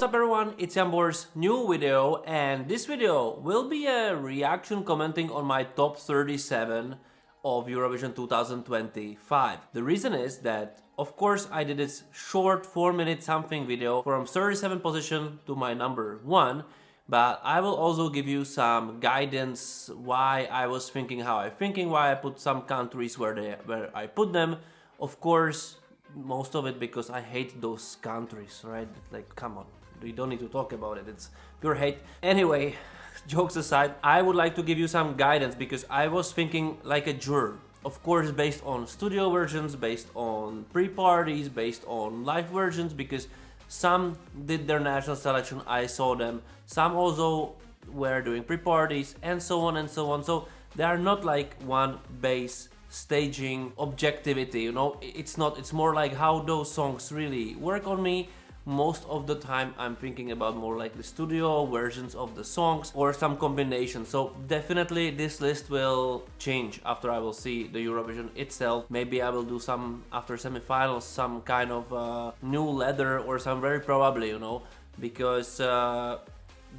up everyone, it's Jambor's new video, and this video will be a reaction commenting on my top 37 of Eurovision 2025. The reason is that, of course, I did this short 4-minute something video from 37 position to my number 1, but I will also give you some guidance why I was thinking how I'm thinking, why I put some countries where I put them. Of course, most of it because I hate those countries, right? Like, come on, we don't need to talk about it, it's pure hate. Anyway, jokes aside, I would like to give you some guidance because I was thinking like a juror. Of course, based on studio versions, based on pre-parties, based on live versions, because some did their national selection, I saw them. Some also were doing pre-parties and so on and so on. So they are not like one base staging objectivity, you know, it's not, it's more like how those songs really work on me. Most of the time I'm thinking about more like the studio versions of the songs or some combination. So definitely this list will change after I will see the Eurovision itself. Maybe I will do some after semifinals, some kind of new leather or some, very probably, you know, because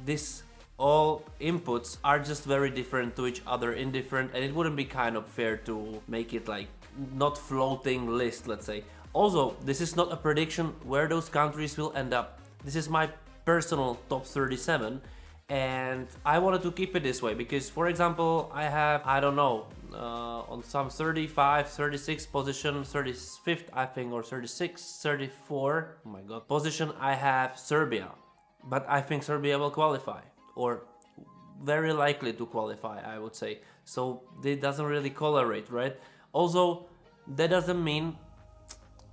this all inputs are just very different to each other, indifferent, and it wouldn't be kind of fair to make it like not floating list, let's say. Also, this is not a prediction where those countries will end up. This is my personal top 37, and I wanted to keep it this way because, for example, I have, I don't know, on some 35, 36 position, 35th I think, or 36, 34, oh my god, position I have Serbia. But I think Serbia will qualify, or very likely to qualify, I would say. So it doesn't really correlate, right? Also, that doesn't mean,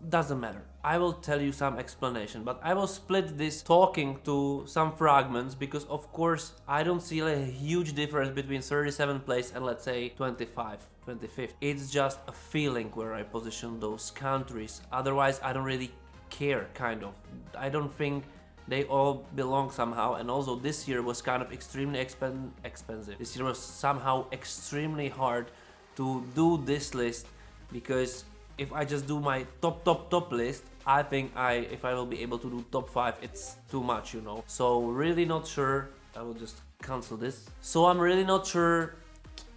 doesn't matter. I will tell you some explanation, but I will split this talking to some fragments because, of course, I don't see a huge difference between 37th place and, let's say, 25th. It's just a feeling where I position those countries. Otherwise, I don't really care, kind of. I don't think they all belong somehow, and also this year was kind of extremely expensive. This year was somehow extremely hard to do this list because if I just do my top list, I think if I will be able to do top 5, it's too much, you know. So really not sure. I will just cancel this. So I'm really not sure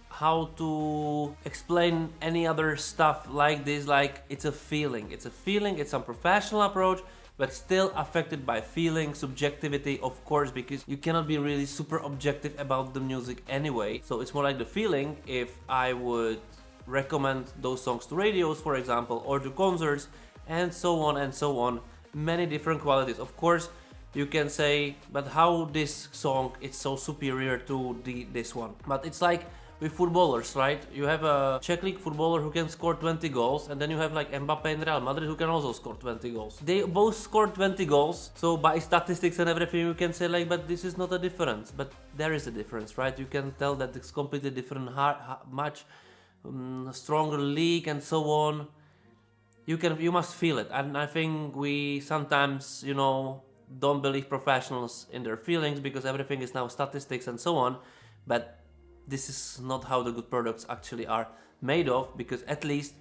how to explain any other stuff like this. Like, it's a feeling, it's some professional approach, but still affected by feeling, subjectivity, of course, because you cannot be really super objective about the music anyway. So it's more like the feeling if I would recommend those songs to radios, for example, or to concerts, and so on and so on. Many different qualities. Of course, you can say, but how this song is so superior to this one? But it's like with footballers, right? You have a Czech League footballer who can score 20 goals, and then you have like Mbappe in Real Madrid who can also score 20 goals. They both scored 20 goals, so by statistics and everything you can say like, but this is not a difference. But there is a difference, right? You can tell that it's completely different, much stronger league and so on. You must feel it, and I think we sometimes, you know, don't believe professionals in their feelings because everything is now statistics and so on. But this is not how the good products actually are made of, because at least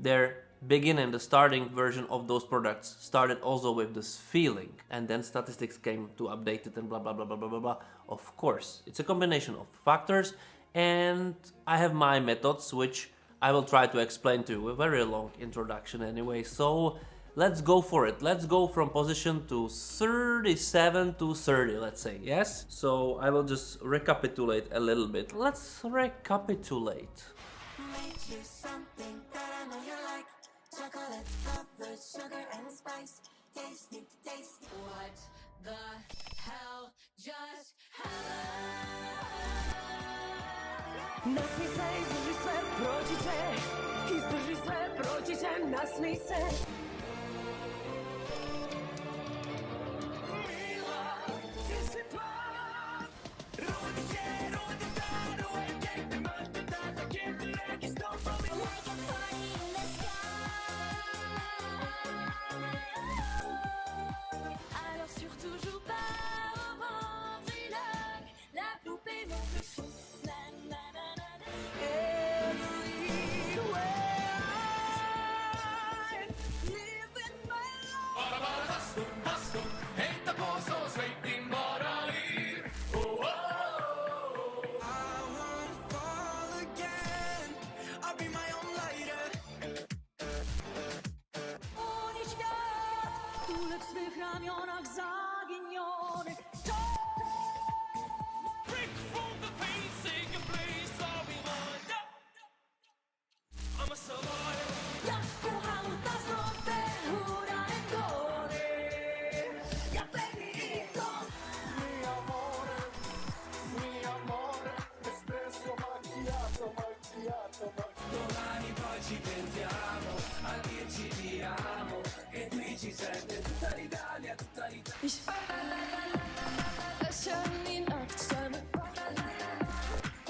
their beginning, the starting version of those products started also with this feeling, and then statistics came to update it and blah blah blah blah blah blah blah. Of course, it's a combination of factors, and I have my methods which I will try to explain to you. A very long introduction anyway, so let's go for it. Let's go from position to 37 to 30, let's say, yes? So I will just recapitulate a little bit. Let's recapitulate. Make you something that I know you like. Chocolate covered sugar and spice. Tasty, tasty. What the hell just happened? Nasmij se, izdrži sve, proći će. Izdrži sve, proći će, nasmij se.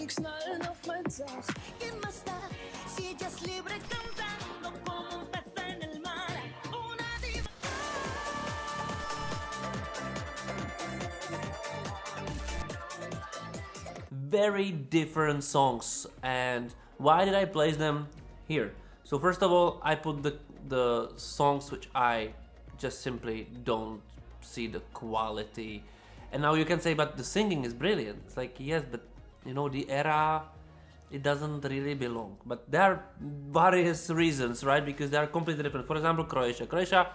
Drinks knallen auf mein Dach. ¿Qué más da si ella es libre cantando como un pez en el mar? Una diva. Very different songs, and why did I place them here? So first of all, I put the songs which I just simply don't see the quality. And now you can say, but the singing is brilliant. It's like, yes, but you know, the era, it doesn't really belong. But there are various reasons, right? Because they are completely different. For example, Croatia. Croatia,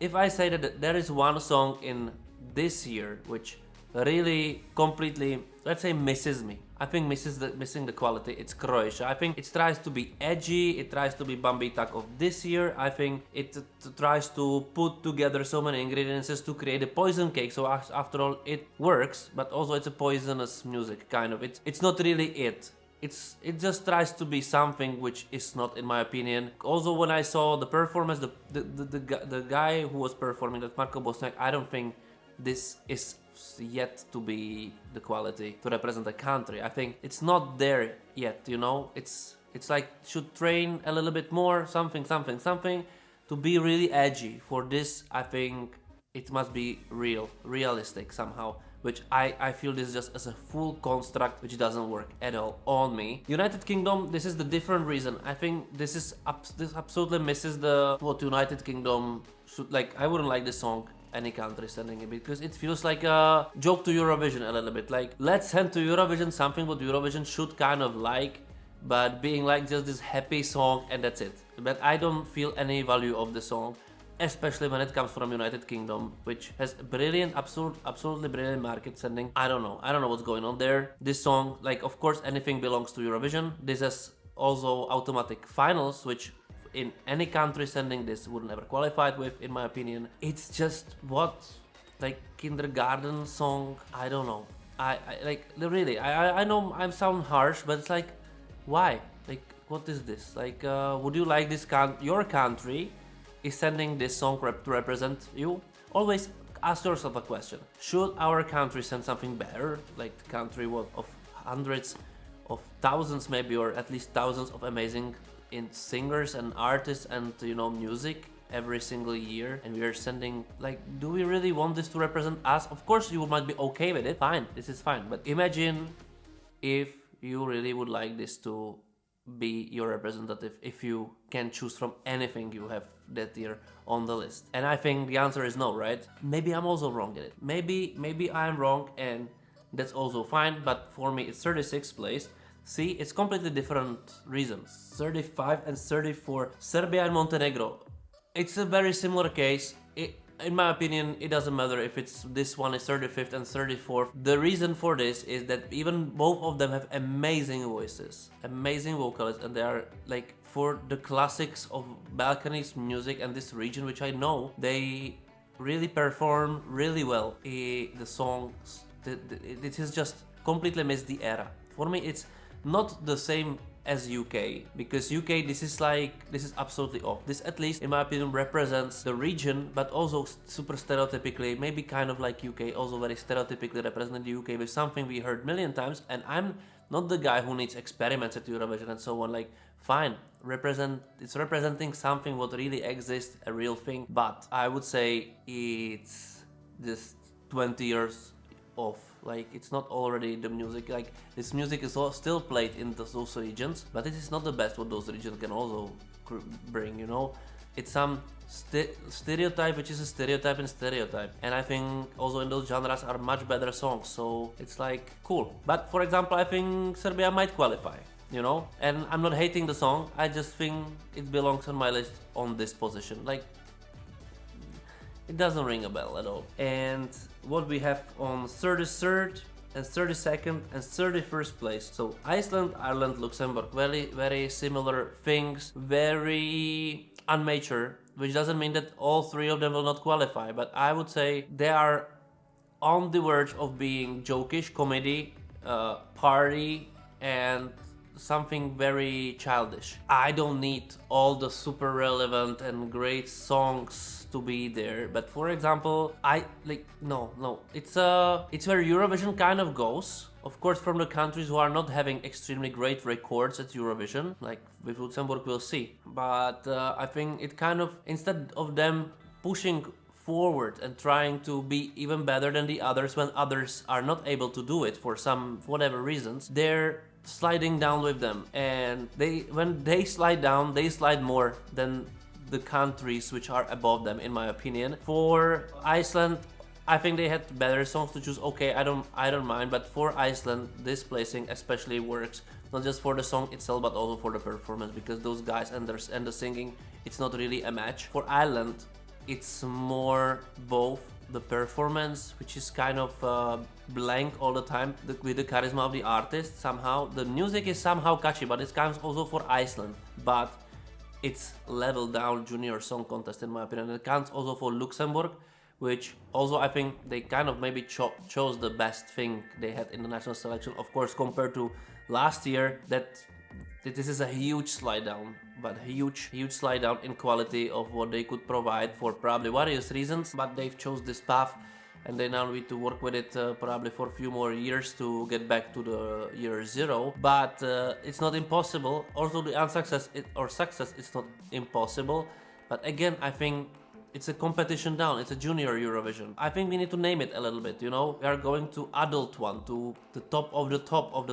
if I say that there is one song in this year which really completely, let's say, misses me. I think missing the quality. It's Croatia. I think it tries to be edgy. It tries to be Bambitak of this year. I think it tries to put together so many ingredients to create a poison cake. So after all, it works, but also it's a poisonous music kind of. It's not really it. It just tries to be something which is not, in my opinion. Also, when I saw the performance, the guy who was performing, that Marko Bosniak, I don't think this is yet to be the quality to represent the country. I think it's not there yet, you know. It's like should train a little bit more, something to be really edgy. For this, I think it must be realistic somehow, which I feel this is just as a full construct which doesn't work at all on me. United Kingdom, this is the different reason. I think this absolutely misses what United Kingdom should like. I wouldn't like this song any country sending it, because it feels like a joke to Eurovision a little bit. Like, let's send to Eurovision something what Eurovision should kind of like, but being like just this happy song and that's it. But I don't feel any value of the song, especially when it comes from United Kingdom, which has brilliant, absolutely brilliant market sending. I don't know what's going on there. This song, like, of course, anything belongs to Eurovision. This has also automatic finals, which in any country sending this would never qualified with, in my opinion. It's just what, like, kindergarten song. I don't know. I like, really, I know I sound harsh, but it's like, why? Like, what is this? Like, would you like this your country is sending this song to represent you? Always ask yourself a question. Should our country send something better? Like the country of hundreds of thousands maybe, or at least thousands of amazing singers and artists and, you know, music every single year, and we are sending, like, do we really want this to represent us? Of course you might be okay with it, fine, this is fine, but imagine if you really would like this to be your representative, if you can choose from anything you have that year on the list. And I think the answer is no, right? Maybe I'm also wrong in it. Maybe I'm wrong, and that's also fine, but for me it's 36th place. See, it's completely different reasons. 35 and 34, Serbia and Montenegro. It's a very similar case. In my opinion, it doesn't matter if this one is 35th and 34th. The reason for this is that even both of them have amazing voices, amazing vocalists, and they are, like, for the classics of Balkanic music and this region, which I know, they really perform really well. The songs, it has just completely missed the era. For me, it's not the same as UK, because UK, this is absolutely off. This, at least in my opinion, represents the region, but also super stereotypically, maybe kind of like UK, also very stereotypically representing the UK with something we heard a million times. And I'm not the guy who needs experiments at Eurovision and so on. Like, fine, it's representing something what really exists, a real thing, but I would say it's just 20 years off. Like, it's not already the music, like, this music is all still played in those regions, but it is not the best what those regions can also bring, you know. It's some stereotype, which is a stereotype and stereotype, and I think also in those genres are much better songs, so it's like, cool. But for example, I think Serbia might qualify, you know, and I'm not hating the song, I just think it belongs on my list on this position. Like, it doesn't ring a bell at all. And what we have on 33rd and 32nd and 31st place. So Iceland, Ireland, Luxembourg, very similar things, very unmature, which doesn't mean that all three of them will not qualify, but I would say they are on the verge of being jokish, comedy, party, and something very childish. I don't need all the super relevant and great songs to be there, but for example, no, it's where Eurovision kind of goes. Of course, from the countries who are not having extremely great records at Eurovision, like with Luxembourg, we'll see. But I think it kind of, instead of them pushing forward and trying to be even better than the others when others are not able to do it for some whatever reasons, they're sliding down with them, and when they slide down, they slide more than the countries which are above them, in my opinion. For Iceland, I think they had better songs to choose. Okay, I don't mind, but for Iceland, this placing especially works not just for the song itself, but also for the performance, because those guys and the singing, it's not really a match. For Ireland, it's more both the performance, which is kind of blank all the time, with the charisma of the artist. Somehow the music is somehow catchy, but it comes also for Iceland. But it's level down junior song contest, in my opinion. It counts also for Luxembourg, which also I think they kind of maybe chose the best thing they had in the national selection. Of course, compared to last year, that this is a huge slide down, but huge slide down in quality of what they could provide for probably various reasons. But they've chose this path, and they now need to work with it probably for a few more years to get back to the year zero. But it's not impossible. Also, the success it's not impossible. But again, I think it's a competition down. It's a junior Eurovision. I think we need to name it a little bit, you know? We are going to adult one, to the top of the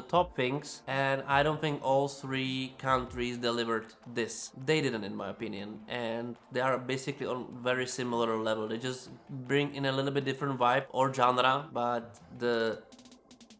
top things. And I don't think all three countries delivered this. They didn't, in my opinion. And they are basically on very similar level. They just bring in a little bit different vibe or genre, but the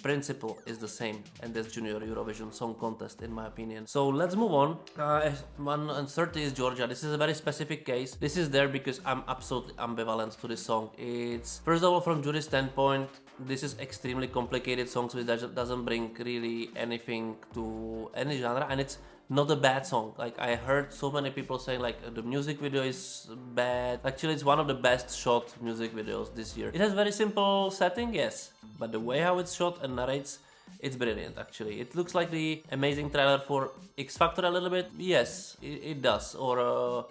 principle is the same, and that's Junior Eurovision Song Contest, in my opinion. So let's move on. 130 is Georgia. This is a very specific case. This is there because I'm absolutely ambivalent to this song. It's, first of all, from jury standpoint, this is extremely complicated songs which doesn't bring really anything to any genre, and it's not a bad song. Like, I heard so many people saying like the music video is bad. Actually, it's one of the best shot music videos this year. It has very simple setting, yes, but the way how it's shot and narrates, it's brilliant. Actually, it looks like the amazing trailer for X Factor a little bit. Yes, it does, or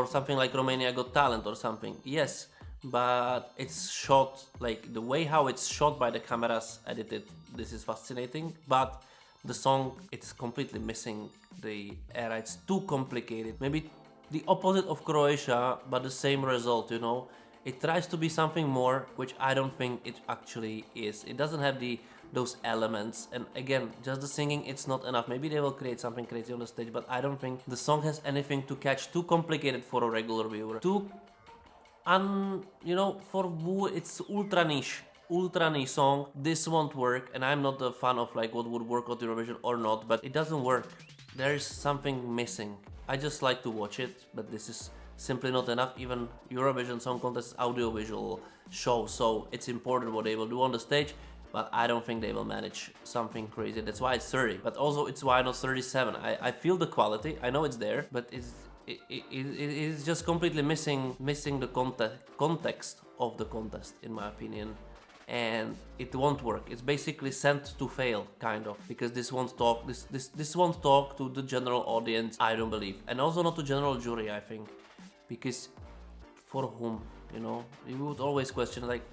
something like Romania Got Talent or something. Yes, but it's shot like the way how it's shot by the cameras edited. This is fascinating, but the song, it's completely missing the era. It's too complicated. Maybe the opposite of Croatia, but the same result, you know. It tries to be something more, which I don't think it actually is. It doesn't have those elements, and again, just the singing, it's not enough. Maybe they will create something crazy on the stage, but I don't think the song has anything to catch. Too complicated for a regular viewer. You know, for who it's ultra niche song, this won't work. And I'm not a fan of like what would work on Eurovision or not, but it doesn't work. There's something missing. I just like to watch it, but this is simply not enough. Even Eurovision Song Contest audiovisual show, so it's important what they will do on the stage, but I don't think they will manage something crazy. That's why it's 30, but also it's why not 37. I feel the quality, I know it's there, but it is just completely missing the context of the contest, in my opinion. And it won't work. It's basically sent to fail, kind of, because this won't talk to the general audience, I don't believe, and also not to general jury, I think, because for whom, you know? You would always question like,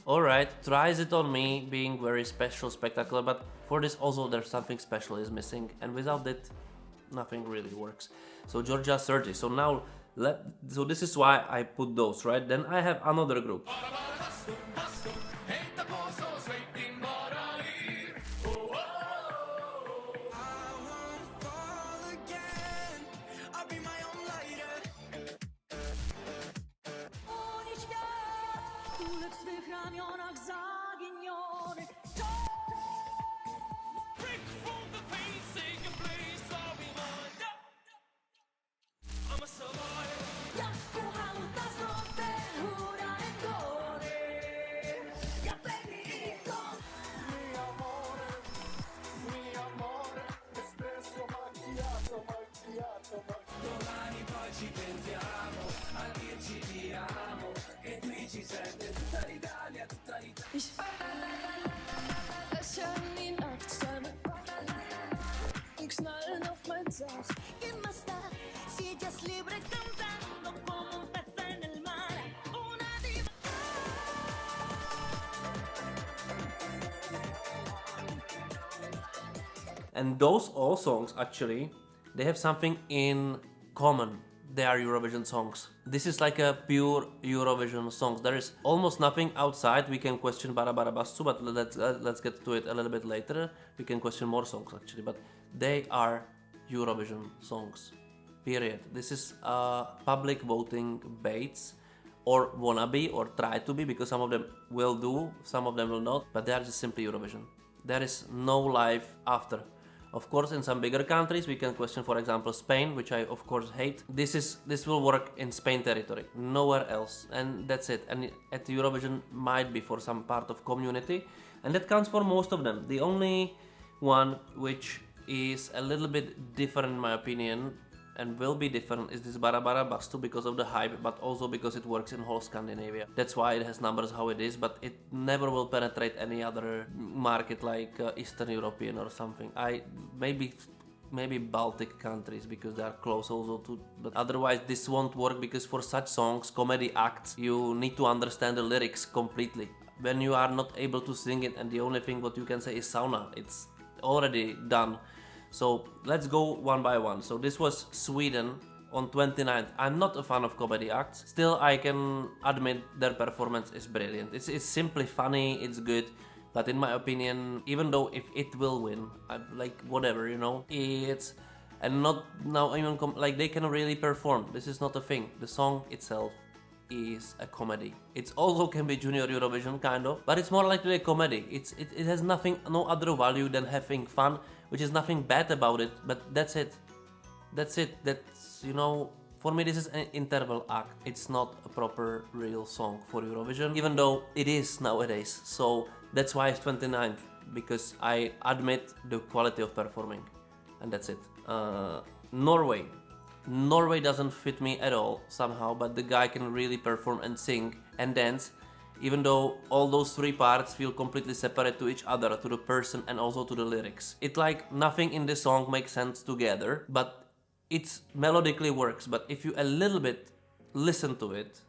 alright, tries it on me being very special, spectacular, but for this also there's something special is missing, and without it, nothing really works. So Georgia 30. So now so this is why I put those, right? Then I have another group. besos. ¿Quién más da si ella es libre cantando como un pez en el mar? Una diva. And those all songs, actually, they have something in common. They are Eurovision songs. This is like a pure Eurovision songs. There is almost nothing outside. We can question Bara Bara Bastu, but let's get to it a little bit later. We can question more songs, actually, but they are Eurovision songs. Period. This is public voting baits, or wanna be, or try to be, because some of them will do, some of them will not, but they are just simply Eurovision. There is no life after. Of course, in some bigger countries, we can question, for example, Spain, which I of course hate. This will work in Spain territory, nowhere else, and that's it. And at Eurovision might be for some part of community, and that counts for most of them. The only one which is a little bit different, in my opinion, and will be different, is this Bara Bara Bastu, because of the hype, but also because it works in whole Scandinavia. That's why it has numbers how it is, but it never will penetrate any other market like Eastern European or something. Maybe Baltic countries, because they are close also to, but otherwise this won't work, because for such songs, comedy acts, you need to understand the lyrics completely. When you are not able to sing it and the only thing what you can say is sauna, it's already done. So let's go one by one. So this was Sweden on 29th. I'm not a fan of comedy acts. Still, I can admit their performance is brilliant. It's simply funny, it's good. But in my opinion, even though if it will win, like whatever, you know, it's and not now even like they can really perform. This is not a thing. The song itself is a comedy. It also can be Junior Eurovision kind of, but it's more likely a comedy. It has nothing, no other value than having fun, which is nothing bad about it, but that's it. That's, you know, for me this is an interval act. It's not a proper real song for Eurovision, even though it is nowadays. So that's why it's 29th, because I admit the quality of performing, and that's it. Norway. Norway doesn't fit me at all somehow, but the guy can really perform and sing and dance, even though all those three parts feel completely separate to each other, to the person and also to the lyrics. It's like nothing in the song makes sense together, but it's melodically works. But if you a little bit listen to it,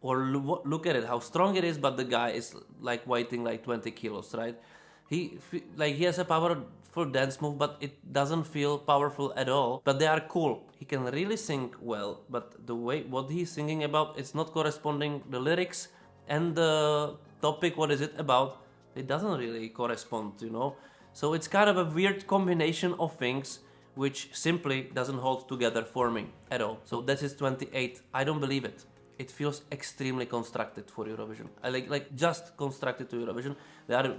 or look at it, how strong it is, but the guy is like weighing like 20 kilos, right? He has a powerful dance move, but it doesn't feel powerful at all. But they are cool. He can really sing well, but the way what he's singing about, it's not corresponding. The lyrics and the topic, what is it about, it doesn't really correspond, you know. So it's kind of a weird combination of things which simply doesn't hold together for me at all. So that is 28. I don't believe it. It feels extremely constructed for Eurovision. I like just constructed to Eurovision. There are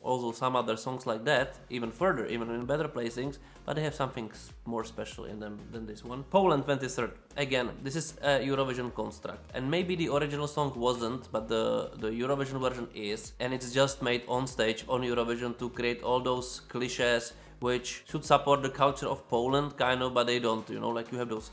also some other songs like that, even further, even in better placings, but they have something more special in them than this one. Poland 23rd. Again, this is a Eurovision construct, and maybe the original song wasn't, but the Eurovision version is, and it's just made on stage on Eurovision to create all those cliches which should support the culture of Poland, kind of, but they don't, you know, like you have those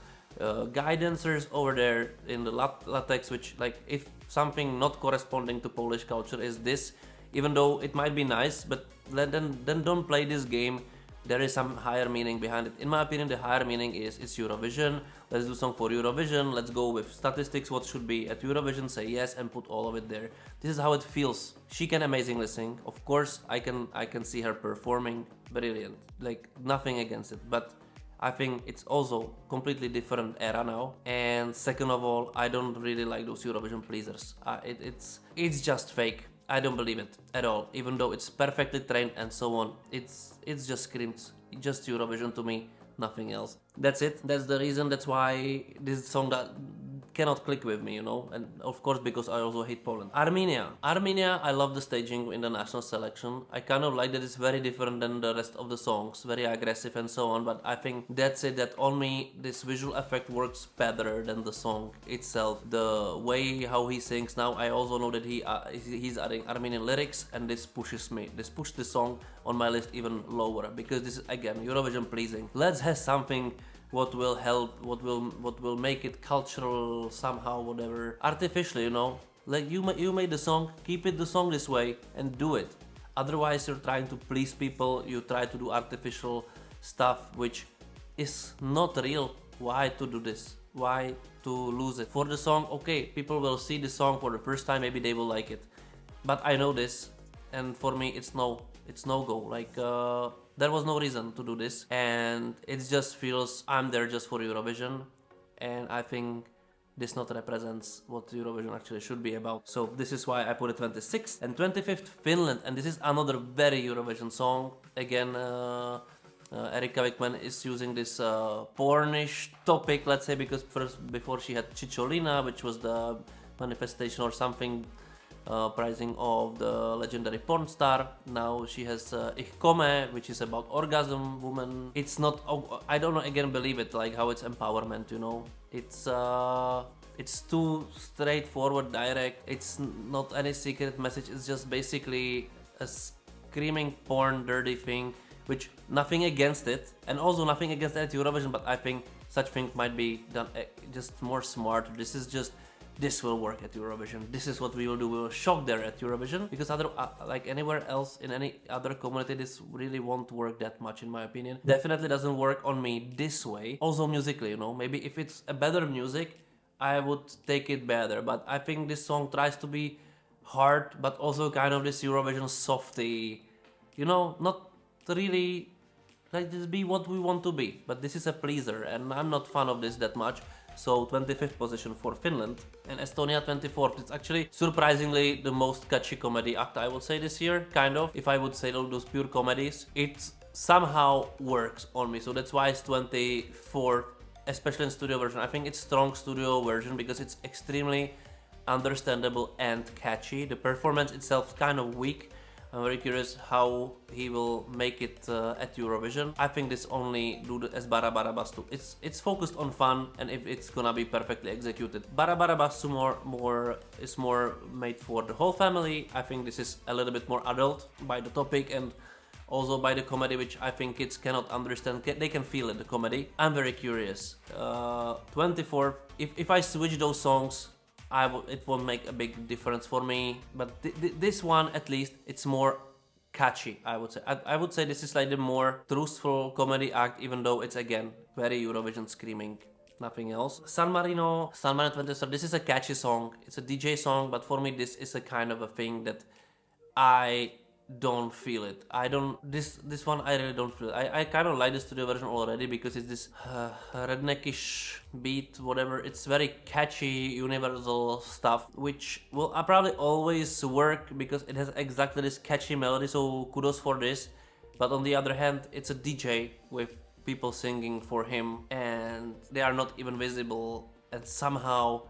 guy dancers over there in the latex, which, like, if something not corresponding to Polish culture is this, even though it might be nice, but then don't play this game. There is some higher meaning behind it. In my opinion, the higher meaning is it's Eurovision. Let's do song for Eurovision. Let's go with statistics, what should be at Eurovision, say yes, and put all of it there. This is how it feels. She can amazingly sing. Of course, I can see her performing brilliant. Like, nothing against it, but I think it's also completely different era now. And second of all, I don't really like those Eurovision pleasers. It's just fake. I don't believe it at all, even though it's perfectly trained and so on. It's just screams, just Eurovision to me, nothing else. That's it. That's the reason. That's why this song that cannot click with me, you know. And of course, because I also hate Poland. Armenia, I love the staging in the national selection. I kind of like that it's very different than the rest of the songs, very aggressive and so on. But I think that's it. That on me, this visual effect works better than the song itself. The way how he sings now, I also know that he's adding Armenian lyrics, and this pushes me. This pushed the song on my list even lower, because this is again Eurovision pleasing. Let's have something what will help, what will make it cultural somehow, whatever, artificially, you know. Like you made the song, keep it the song this way and do it. Otherwise, you're trying to please people. You try to do artificial stuff which is not real. Why to do this? Why to lose it? For the song, okay, people will see the song for the first time, maybe they will like it. But I know this, and for me it's no go. Like there was no reason to do this, and it just feels I'm there just for Eurovision, and I think this not represents what Eurovision actually should be about. So this is why I put it 26th. And 25th, Finland, and this is another very Eurovision song. Again, Erika Wickman is using this pornish topic, let's say, because before she had Cicciolina, which was the manifestation or something prizing of the legendary porn star. Now she has Ich komme, which is about orgasm woman. It's not, I don't again believe it, like how it's empowerment, you know. It's too straightforward, direct. It's not any secret message. It's just basically a screaming porn dirty thing, which nothing against it, and also nothing against that Eurovision, but I think such thing might be done just more smart. This will work at Eurovision. This is what we will do. We will shock there at Eurovision, because other like anywhere else in any other community, this really won't work that much, in my opinion. Definitely doesn't work on me this way. Also musically, you know, maybe if it's a better music, I would take it better. But I think this song tries to be hard, but also kind of this Eurovision softy, you know, not really like this be what we want to be. But this is a pleaser, and I'm not fan of this that much. So 25th position for Finland, and Estonia 24th. It's actually surprisingly the most catchy comedy act, I would say, this year, kind of. If I would say those pure comedies, it somehow works on me. So that's why it's 24th, especially in studio version. I think it's strong studio version because it's extremely understandable and catchy. The performance itself is kind of weak. I'm very curious how he will make it at Eurovision. I think this only do as Bara Bara Bastu. It's focused on fun, and if it's gonna be perfectly executed. Bara Bara Bastu is more made for the whole family. I think this is a little bit more adult by the topic and also by the comedy, which I think kids cannot understand. They can feel it, the comedy. I'm very curious. 24th. If I switch those songs, it won't make a big difference for me, but this one at least, it's more catchy, I would say. I would say this is like the more truthful comedy act, even though it's again very Eurovision screaming, nothing else. San Marino 23rd, this is a catchy song. It's a DJ song, but for me this is a kind of a thing that I don't feel it. This one I really don't feel it. I kind of like the studio version already because it's this redneckish beat, whatever. It's very catchy, universal stuff, which will probably always work because it has exactly this catchy melody, so kudos for this. But on the other hand, it's a DJ with people singing for him and they are not even visible, and somehow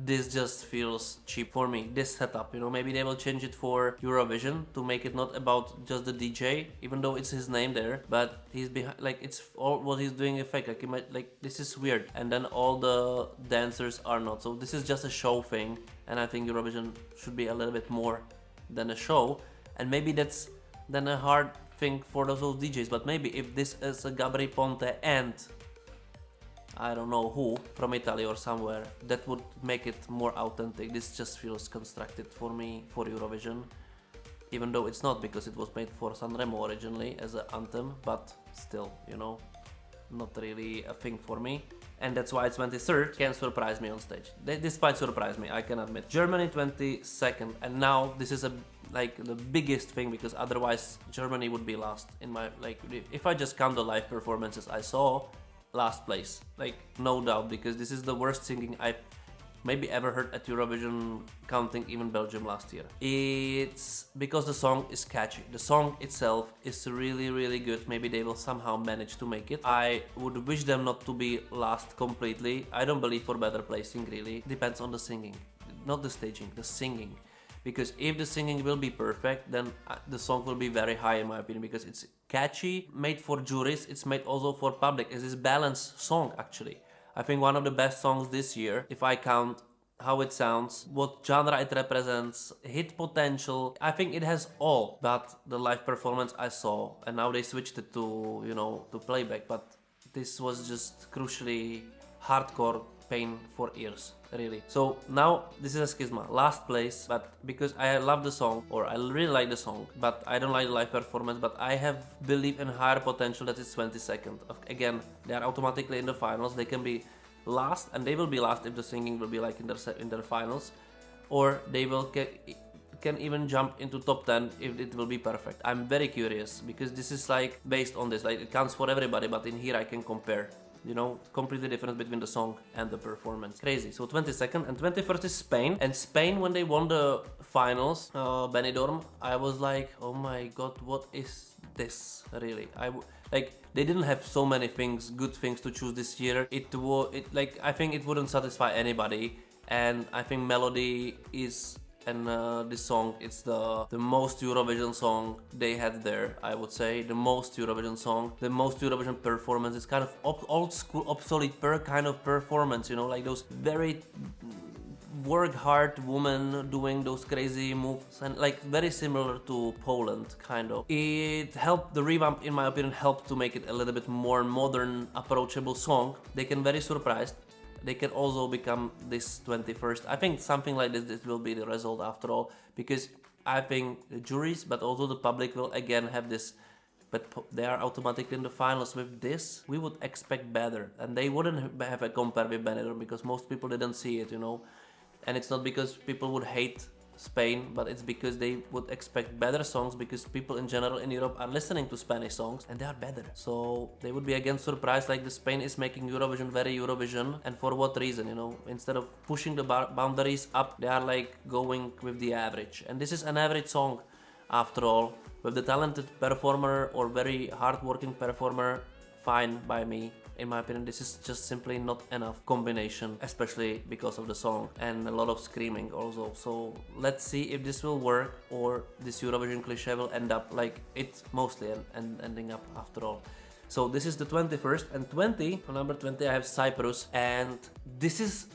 this just feels cheap for me, this setup, you know. Maybe they will change it for Eurovision to make it not about just the DJ, even though it's his name there, but he's behind, like it's all what he's doing is fake, like, this is weird, and then all the dancers are not. So this is just a show thing, and I think Eurovision should be a little bit more than a show, and maybe that's then a hard thing for those DJs, but maybe if this is a Gabri Ponte and I don't know who from Italy or somewhere, that would make it more authentic. This just feels constructed for me for Eurovision, even though it's not, because it was made for Sanremo originally as an anthem, but still, you know, not really a thing for me. And that's why it's 23rd, can surprise me on stage. This might surprise me, I can admit. Germany 22nd, and now this is like the biggest thing, because otherwise Germany would be last in my, like, if I just count the live performances I saw, last place, like no doubt, because this is the worst singing I maybe ever heard at Eurovision, counting even Belgium last year. It's because the song is catchy. The song itself is really, really good. Maybe they will somehow manage to make it. I would wish them not to be last completely. I don't believe for better placing, really. Depends on the singing, not the staging, the singing. Because if the singing will be perfect, then the song will be very high in my opinion, because it's catchy, made for juries, it's made also for public. It's this balanced song actually. I think one of the best songs this year, if I count how it sounds, what genre it represents, hit potential. I think it has all, but the live performance I saw, and now they switched it to, you know, to playback, but this was just crucially hardcore Spain for years, really. So now this is a schisma, last place, but because I love the song, or I really like the song, but I don't like the live performance, but I have belief in higher potential that it's 22nd. Again, they are automatically in the finals, they can be last, and they will be last if the singing will be like in their finals, or they will can even jump into top 10 if it will be perfect. I'm very curious because this is like based on this, like it counts for everybody, but in here I can compare, you know, completely different between the song and the performance. Crazy. So 22nd and 21st is Spain, and Spain, when they won the finals, Benidorm, I was like, oh my god, what is this really? Like, they didn't have so many good things to choose this year. Like, I think it wouldn't satisfy anybody, and I think melody is, and this song, it's the most Eurovision song they had there, I would say. The most Eurovision song, the most Eurovision performance. It's kind of old school, obsolete kind of performance, you know, like those very work hard women doing those crazy moves, and like very similar to Poland, kind of. It helped, the revamp, in my opinion, helped to make it a little bit more modern, approachable song. They can very surprised. They can also become this 21st. I think something like this will be the result after all, because I think the juries, but also the public, will again have this, but they are automatically in the finals with this. We would expect better, and they wouldn't have a compare with Benidorm because most people didn't see it, you know. And it's not because people would hate Spain, but it's because they would expect better songs, because people in general in Europe are listening to Spanish songs and they are better. So they would be again surprised, like the Spain is making Eurovision very Eurovision, and for what reason, you know? Instead of pushing the boundaries up, they are like going with the average. And this is an average song after all, with the talented performer or very hard-working performer, fine by me. In my opinion, this is just simply not enough combination, especially because of the song and a lot of screaming also. So let's see if this will work, or this Eurovision cliché will end up like it mostly ending up after all. So this is the 21st, and 20, on number 20 I have Cyprus, and this is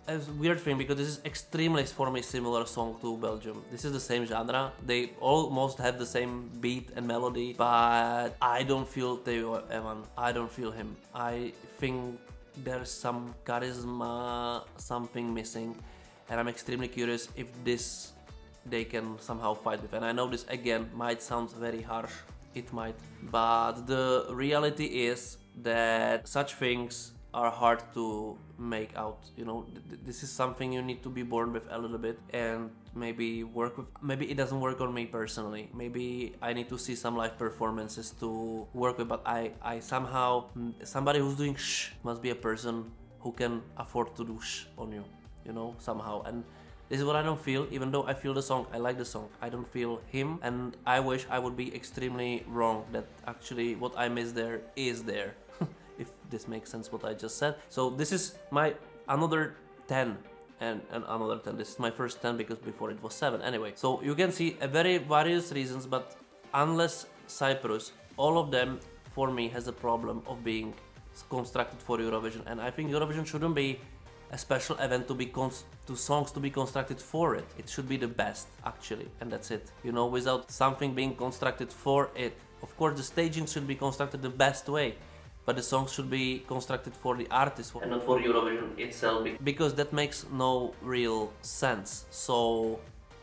a weird thing because this is extremely, for me, similar song to Belgium. This is the same genre, they almost have the same beat and melody, but I don't feel Theo Evan, I don't feel him. I think there's some charisma, something missing, and I'm extremely curious if this they can somehow fight with. And I know this again might sound very harsh, it might, but the reality is that such things are hard to make out, you know. This is something you need to be born with a little bit and maybe work with. Maybe it doesn't work on me personally, maybe I need to see some live performances to work with, but I somehow, somebody who's doing shh must be a person who can afford to do shh on you, you know, somehow. And this is what I don't feel, even though I feel the song, I like the song, I don't feel him, and I wish I would be extremely wrong, that actually what I miss there is there. If this makes sense what I just said. So this is my another 10 and another 10. This is my first 10 because before it was 7. Anyway, so you can see a very various reasons, but unless Cyprus, all of them for me has a problem of being constructed for Eurovision, and I think Eurovision shouldn't be a special event to be songs to be constructed for it. It should be the best actually, and that's it. You know, without something being constructed for it. Of course, the staging should be constructed the best way, but the songs should be constructed for the artist and not for Eurovision itself, because that makes no real sense. So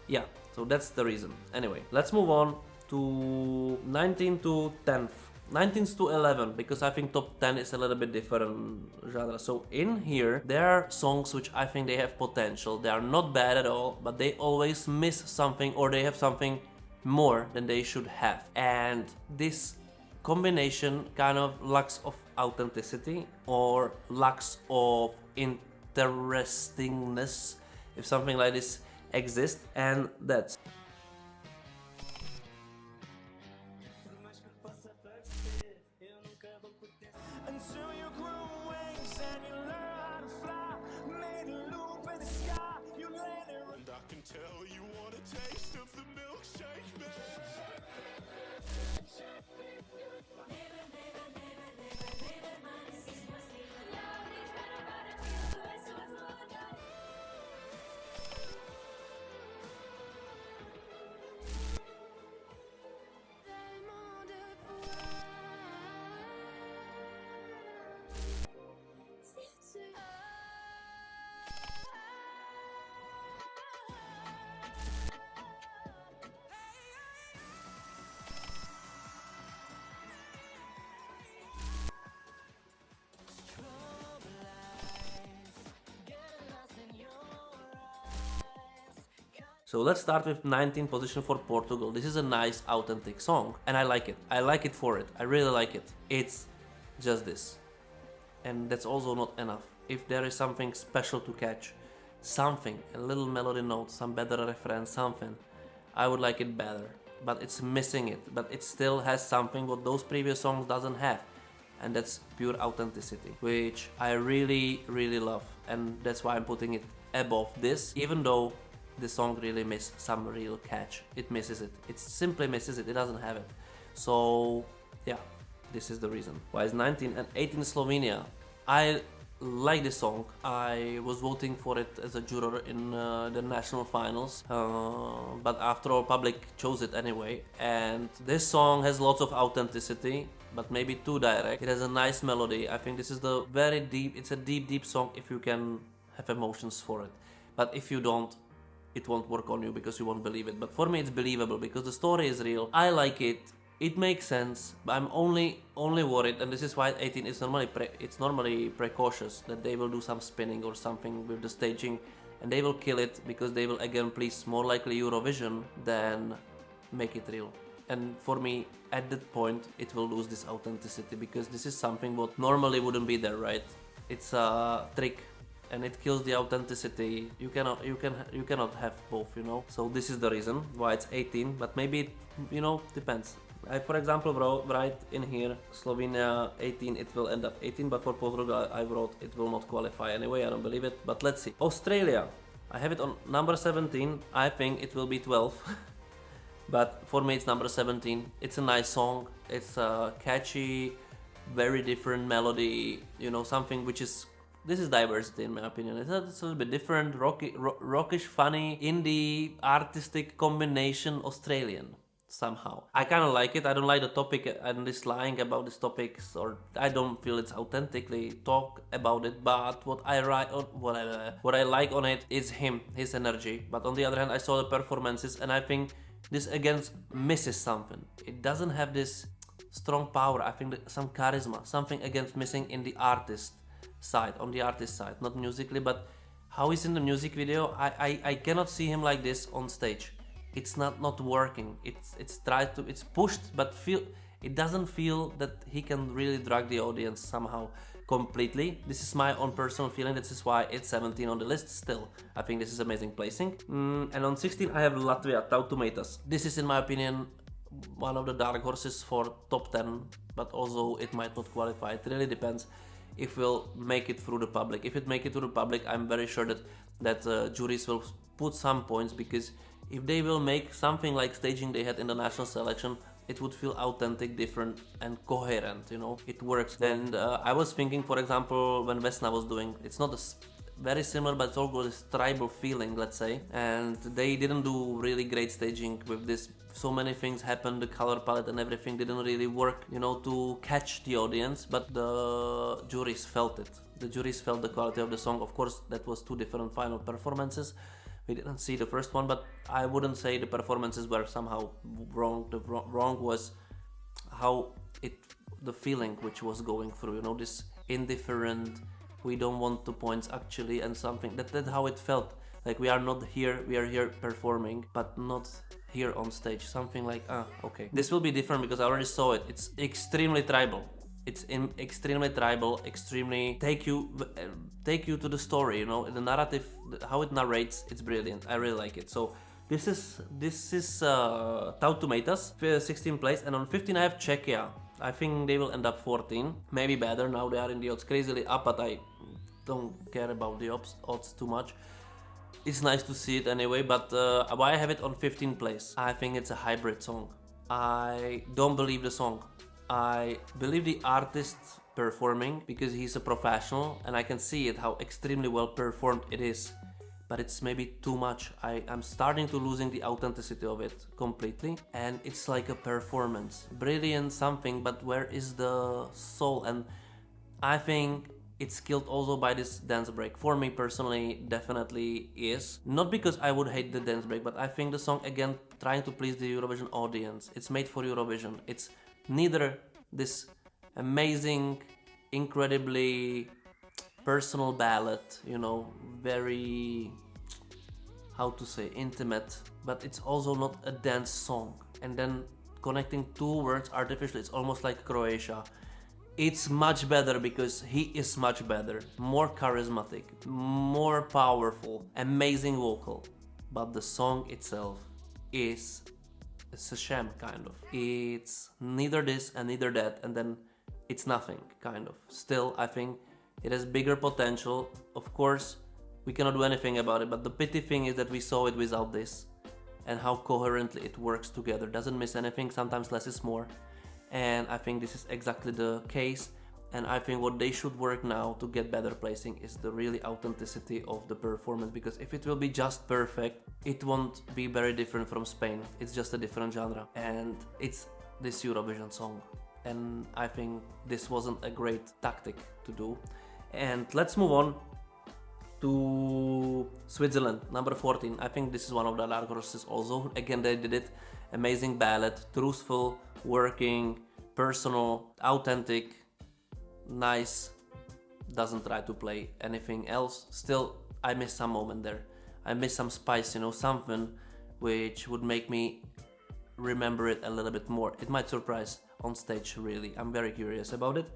yeah, so that's the reason. Anyway, let's move on to 19 to 10th. 19th to 11, because I think top 10 is a little bit different genre. So in here there are songs which I think they have potential. They are not bad at all, but they always miss something, or they have something more than they should have. And this combination kind of lacks of authenticity or lacks of interestingness, if something like this exists, and that's until you grew wings and you learn how to fly, made a loop in the sky, you landed. And I can tell you want a taste of the milkshake, So let's start with 19th position for Portugal. This is a nice, authentic song, and I like it. I like it for it. I really like it. It's just this. And that's also not enough. If there is something special to catch, something, a little melody note, some better reference, something, I would like it better. But it's missing it. But it still has something what those previous songs doesn't have. And that's pure authenticity, which I really, really love. And that's why I'm putting it above this, even though the song really misses some real catch. It misses it. It simply misses it. It doesn't have it. So, yeah, this is the reason. Why is 19 and 18 Slovenia? I like this song. I was voting for it as a juror in the national finals, but after all, public chose it anyway. And this song has lots of authenticity, but maybe too direct. It has a nice melody. I think this is the very deep. It's a deep song if you can have emotions for it. But if you don't, it won't work on you because you won't believe it. But for me, it's believable because the story is real. I like it. It makes sense. But I'm only worried, and this is why 18 is normally precautious that they will do some spinning or something with the staging, and they will kill it because they will again please more likely Eurovision than make it real. And for me, at that point, it will lose this authenticity because this is something what normally wouldn't be there, right? It's a trick. And it kills the authenticity. You cannot have both, you know. So this is the reason why it's 18. But maybe it, you know, depends. I, for example, write in here Slovenia 18. It will end up 18. But for Portugal, I wrote it will not qualify anyway. I don't believe it. But let's see. Australia. I have it on number 17. I think it will be 12. But for me, it's number 17. It's a nice song. It's a catchy, very different melody. You know, something which is. This is diversity in my opinion. It's a little bit different, rockish, funny, indie, artistic combination, Australian somehow. I kind of like it. I don't like the topic and this lying about these topics, or I don't feel it's authentically talk about it. But what I write or what I like on it is his energy. But on the other hand, I saw the performances and I think this again misses something. It doesn't have this strong power. I think some charisma, something against missing in the artist side, on the artist side, not musically, but how he's in the music video. I cannot see him like this on stage. It's not working. It's pushed, but it doesn't feel that he can really drag the audience somehow completely. This is my own personal feeling. This is why it's 17 on the list still. I think this is amazing placing. And on 16 I have Latvia, Tautumeitas. This is in my opinion one of the dark horses for top 10, but also it might not qualify. It really depends if we'll make it through the public. If it make it through the public, I'm very sure that juries will put some points, because if they will make something like staging they had in the national selection, it would feel authentic, different and coherent, you know, it works. And I was thinking, for example, when Vesna was doing, it's not very similar, but it's also this tribal feeling, let's say, and they didn't do really great staging with this. So many things happened, the color palette and everything didn't really work, you know, to catch the audience, but the juries felt it. The juries felt the quality of the song. Of course, that was two different final performances. We didn't see the first one, but I wouldn't say the performances were somehow wrong. The wrong was how the feeling which was going through, you know, this indifferent, we don't want 2 points actually, and something that's how it felt. Like we are not here, we are here performing, but not here on stage. Something like, okay. This will be different because I already saw it. It's extremely tribal. It's extremely tribal, extremely take you to the story, you know, the narrative, how it narrates, it's brilliant. I really like it. So this is Tautumeitas, 16th place, and on 15 I have Czechia. I think they will end up 14, maybe better. Now they are in the odds crazily up, but I don't care about the odds too much. It's nice to see it anyway, but why I have it on 15th place? I think it's a hybrid song. I don't believe the song. I believe the artist performing because he's a professional and I can see it, how extremely well performed it is. But it's maybe too much. I'm starting to losing the authenticity of it completely, and it's like a performance. Brilliant something, but where is the soul? And I think it's killed also by this dance break. For me personally, definitely is. Not because I would hate the dance break, but I think the song, again, trying to please the Eurovision audience. It's made for Eurovision. It's neither this amazing, incredibly personal ballad, you know, very, how to say, intimate, but it's also not a dance song. And then connecting two words artificially, it's almost like Croatia. It's much better because he is much better, more charismatic, more powerful, amazing vocal. But the song itself it's a sham, kind of. It's neither this and neither that, and then it's nothing, kind of. Still, I think it has bigger potential. Of course, we cannot do anything about it, but the pity thing is that we saw it without this, and how coherently it works together. Doesn't miss anything, sometimes less is more. And I think this is exactly the case. And I think what they should work now to get better placing is the really authenticity of the performance, because if it will be just perfect, it won't be very different from Spain. It's just a different genre, and it's this Eurovision song. And I think this wasn't a great tactic to do. And let's move on to Switzerland, number 14. I think this is one of the dark horses also. Again, they did it. Amazing ballad, truthful, working, personal, authentic, nice. Doesn't try to play anything else. Still, I miss some moment there. I miss some spice, you know, something which would make me remember it a little bit more. It might surprise on stage, really. I'm very curious about it.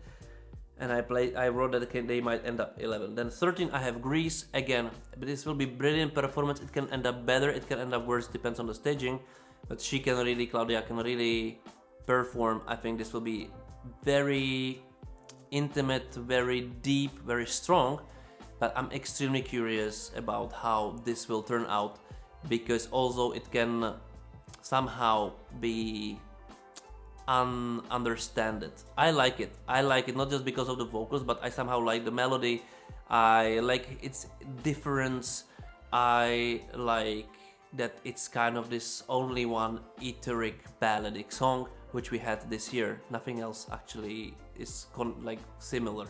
And I wrote that they might end up 11. Then 13, I have Greece. Again, this will be brilliant performance. It can end up better, it can end up worse, depends on the staging. But she can really, Claudia can really perform. I think this will be very intimate, very deep, very strong. But I'm extremely curious about how this will turn out, because also it can somehow be understand it. I like it not just because of the vocals, but I somehow like the melody. I like its difference. I like that it's kind of this only one etheric balladic song which we had this year. Nothing else actually is like similar.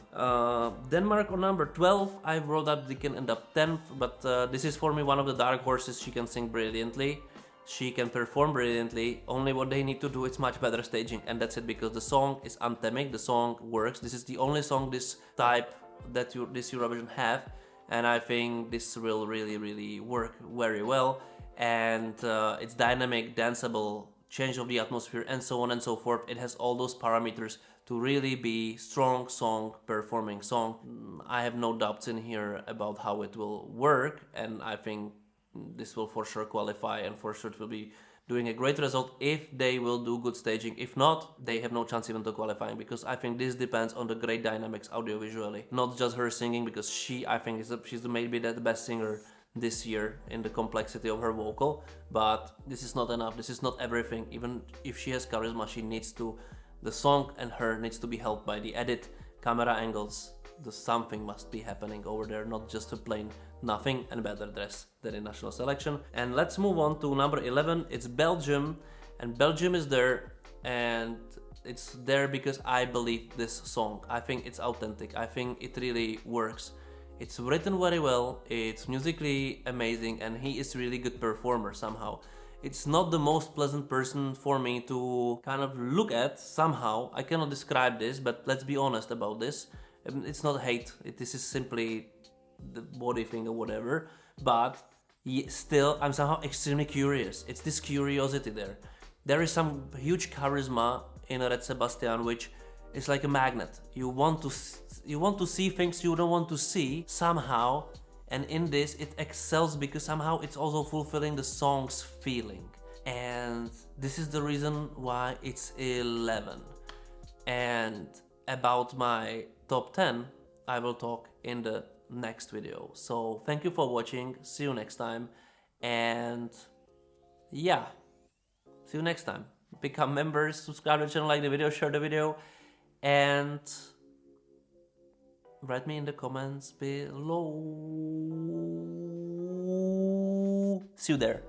Denmark on number 12, I wrote that they can end up 10th, but this is for me one of the dark horses. She can sing brilliantly. She can perform brilliantly. Only what they need to do is much better staging, and that's it, because the song is anthemic, the song works. This is the only song this type that this Eurovision have, and I think this will really work very well. And it's dynamic, danceable, change of the atmosphere, and so on and so forth. It has all those parameters to really be strong song, performing song. I have no doubts in here about how it will work, and I think this will for sure qualify, and for sure it will be doing a great result if they will do good staging. If not, they have no chance even to qualifying, because I think this depends on the great dynamics audiovisually, not just her singing, because I think she's maybe the best singer this year in the complexity of her vocal, but this is not enough. This is not everything. Even if she has charisma, she needs to, the song and her needs to be helped by the edit, camera angles. Something must be happening over there, not just a plain nothing and better dress than in national selection. And let's move on to number 11. It's Belgium, and Belgium is there, and it's there because I believe this song. I think it's authentic. I think it really works. It's written very well, it's musically amazing, and he is really good performer somehow. It's not the most pleasant person for me to kind of look at somehow. I cannot describe this, but let's be honest about this. It's not hate, this is simply the body thing or whatever, but still I'm somehow extremely curious. It's this curiosity there. There is some huge charisma in Red Sebastian, which is like a magnet. You want to see things you don't want to see somehow, and in this it excels because somehow it's also fulfilling the song's feeling. And this is the reason why it's 11. And about my top 10 I will talk in the next video. So thank you for watching, see you next time, and yeah, see you next time. Become members, subscribe to the channel, like the video, share the video, and write me in the comments below. See you there.